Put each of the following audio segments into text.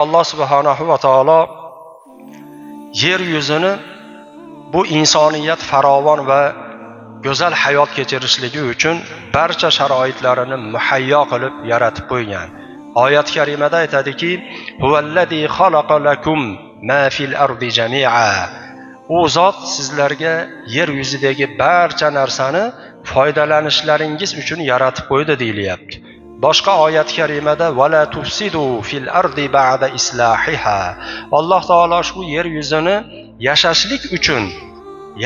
Allah subhanahu va taolo yer yuzini bu insoniyat farovon va go'zal hayot kechirishligi uchun barcha sharoitlarini muhayyo qilib yaratib qo'ygan. Oyat karimada aytadiki: "Huvallazi xalaqa lakum ma fil ardi jami'a." U zot sizlarga yer yuzidagi barcha narsani foydalanishlaringiz uchun yaratib qo'ydi deyilyapti. Boshqa oyat karimada "Vala tufsidu fil ardi ba'da islahiha." Alloh taolo shu yer yuzini yashashlik uchun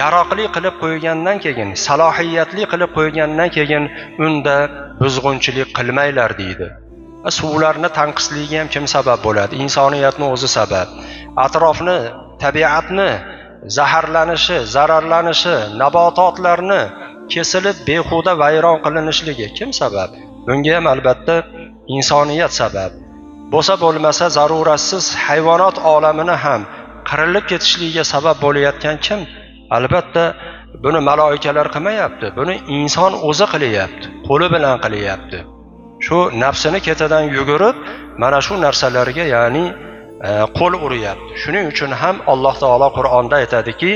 yaroqli qilib qo'ygandan keyin, salohiyatli qilib qo'ygandan keyin unda buzg'unchilik qilmanglar deydi. Suvlarni tanqisligiga ham kim sabab bo'ladi? Insoniyatning o'zi sabab. Atrofni, tabiatni zaharlanishi, zararlanishi, nabototlarni kesilib behuda vayron qilinishligi kim sabab? Bunga ham albatta insoniyat sabab. Bo'lsa bo'lmasa zaruratsiz hayvonot olamini ham qirilib ketishligiga sabab bo'layotgan kim? Albatta buni maloikalar qilmayapti. Buni inson o'zi qilyapti, qo'li bilan qilyapti. Shu nafsini ketidan yugurib, mana shu narsalarga, ya'ni qo'l uryapti. Shuning uchun ham Alloh taolo Qur'onda aytadiki: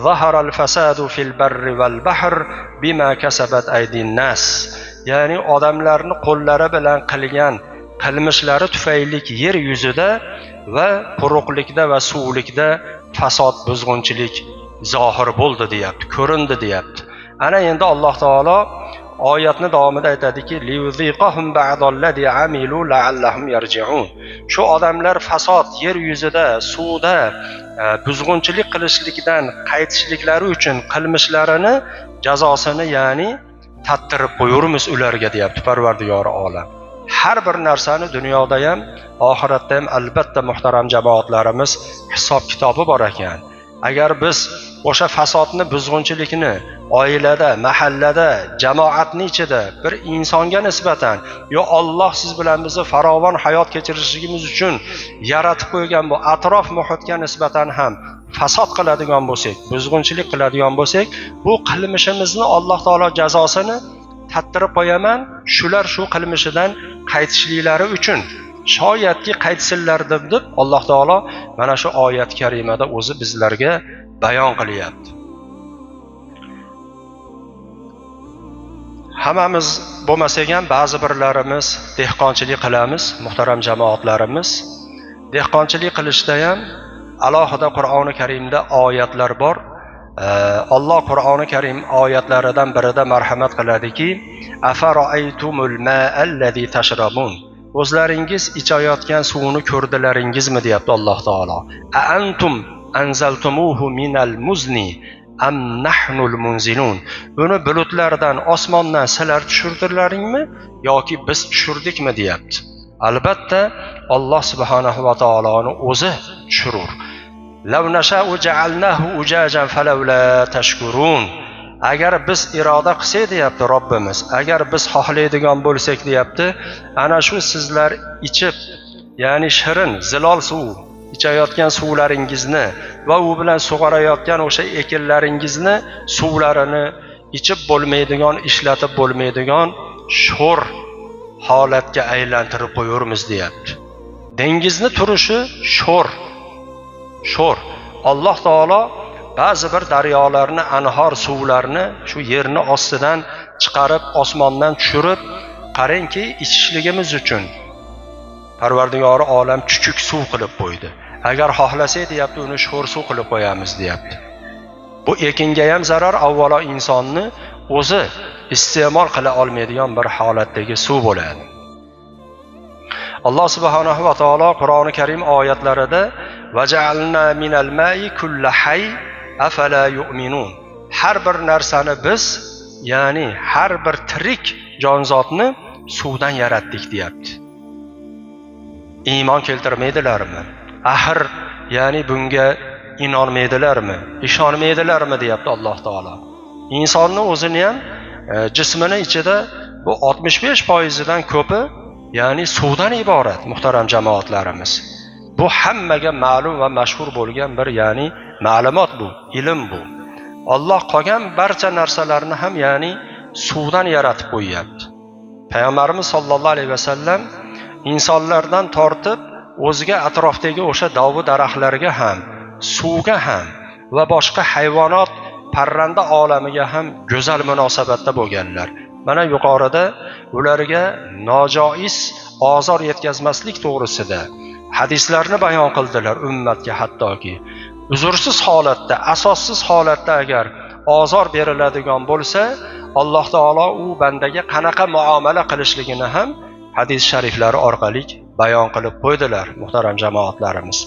"Zaharal fasadu fil barri val bahr bima kasabat aydin nas." Ya'ni odamlarning qo'llari bilan qilgan qilmishlari tufayli yer yuzida va quruqlikda va suvlikda fasod, buzg'unchilik zohir bo'ldi deyapti, ko'rindi deyapti. Ana endi Alloh taolo oyatni davomida aytadiki: "Liyuziqahum ba'dallazi amilu la'allahum yarji'un." Shu odamlar fasod, yer yuzida, suvda buzg'unchilik qilishlikdan qaytishliklari uchun qilmishlarini jazosini, ya'ni tattirib qo'yurmiz ularga deyapti Parvardigori olam. Har bir narsani dunyoda ham, oxiratda ham albatta muhtaram jamoatlarimiz hisob kitobi bor ekan. Agar biz o'sha fasodni, buzg'unchilikni oilada, mahallada, jamoatning ichida bir insonga nisbatan, yo Alloh siz bilan bizni farovon hayot kechirishimiz uchun yaratib qo'ygan bu atrof muhitga nisbatan ham fasod qiladigan bo'lsak, buzg'unchilik qiladigan bo'lsak, bu qilmishimizni Alloh taolo jazosini tattirib qo'yaman, shular shu qilmishidan qaytishliklari uchun shoyatki qaytsinlar deb Alloh taolo mana shu oyat karimada o'zi bizlarga bayon qilyapti. Hammamiz bo'lmasak ham ba'zi birlarimiz dehqonchilik qilamiz, muhtaram jamoatlarimiz. Dehqonchilik qilishda ham alohida Qur'oni Karimda oyatlar bor. Alloh Qur'oni Karim oyatlaridan birida marhamat qiladiki: "Afara'aytumul ma'allazi tashrabun." O'zlaringiz ichayotgan suvni ko'rdilaringizmi deyapti Alloh taolo. "A antum anzaltumuhu minal muzni am nahnul munzilun." Buni bulutlardan, osmondan sizlar tushirdilaringmi yoki biz tushirdikmi deyapti. Albatta Alloh subhanahu va taoloning o'zi tushirur. "Law nasha'u ja'alnahu ujajan falawla tashkurun." Agar biz iroda qilsak deyapti Robbimiz, agar biz xohlaydigan bo'lsak deyapti, ana shu sizlar ichib, ya'ni shirin, zilol suv ichayotgan suvlaringizni va u bilan sug'orayotgan o'sha ekinlaringizni suvlarini ichib bo'lmaydigan, ishlatib bo'lmaydigan sho'r holatga aylantirib qo'yurmiz deyapti. Dengizni turishi sho'r. Alloh taolo ba'zi bir daryolarni, anhor suvlarni shu yerni ostidan chiqarib, osmondan tushirib, qarangki, ichishligimiz uchun Parvardigori olam chuchuk suv qilib qo'ydi. Agar xohlasak deyapti, uni sho'r suv qilib qo'yamiz deyapti. Bu ekinga ham zarar, avvalo insonni o'zi iste'mol qila olmaydigan bir holatdagi suv bo'ladi. Alloh subhanahu va taolo Qur'oni Karim oyatlarida "Vaja'alna minal ma'i kulla hayy afala yu'minun." Har bir narsani biz, ya'ni har bir tirik jonzotni suvdan yaratdik deyapti. Iymon keltirmaydilarmi? Axir, ya'ni bunga inonmaydilarmi? Ishonmaydilarmi deyapti Alloh taolo. Insonning o'zini ham jismini ichida bu 65% ko'pi, ya'ni suvdan iborat, muhtaram jamoatlarimiz. Bu hammaga ma'lum va mashhur bo'lgan bir, ya'ni ma'lumot bu, ilm bu. Alloh qolgan barcha narsalarni ham, ya'ni suvdan yaratib qo'yyapti. Payg'ambarimiz sollallohu alayhi vasallam insonlardan tortib o'ziga atrofdagi o'sha dovu daraxtlarga ham, suvga ham va boshqa hayvonot, parranda olamiga ham go'zal munosabatda bo'lganlar. Mana yuqorida ularga nojoiz ozor yetkazmaslik to'g'risida hadislarni bayon qildilar ummatga. Hattoki uzursiz holatda, asossiz holatda agar ozor beriladigan bo'lsa, Alloh taolo u bandaga qanaqa muomala qilishligini ham hadis shariflari orqali bayon qilib qo'ydilar, muhtaram jamoatlarimiz.